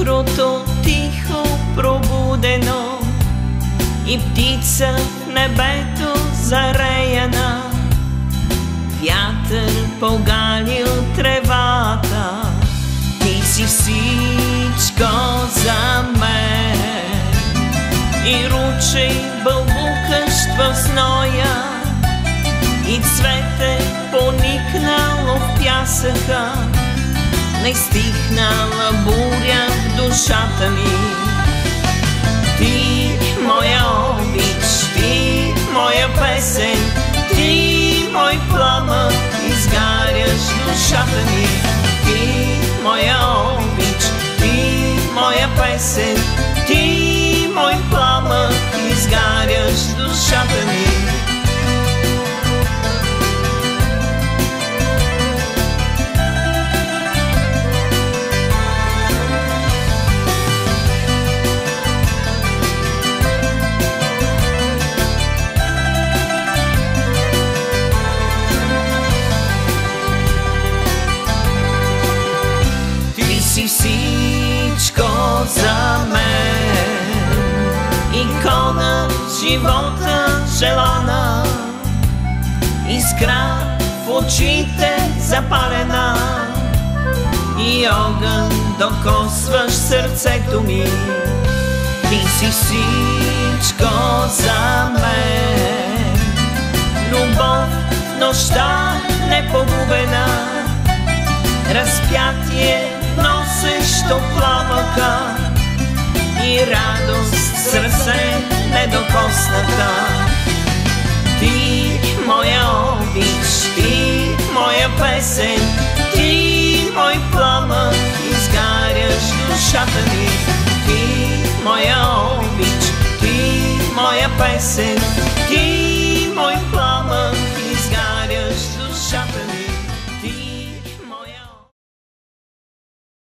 утрото тихо пробудено и птица в небето зареяна, вятър погалил тревата. Ти си всичко за мен и ручей бълбукащ в зноя и цвете поникнало в пясъка, нестихнала буря в душата ми. Ти, моя обич, ти, моя песен, ти, мой пламък, изгаряш душата ми. Ти, моя обич, ти, моя песен, ти, мой пламък, изгаряш душата ми. Си всичко за мен, икона живота желана, искра в очите запалена и огън докосваш сърцето ми. Ти си всичко за мен, любов в нощта непогубена, разпятие носещо пламъка и радост в сърце недокосната. Ти, моя обич, ти, моя песен, ти, мой пламък, изгаряш душата ми. Ти, моя обич, ти, моя песен, ти, мой пламък, изгаряш душата ми.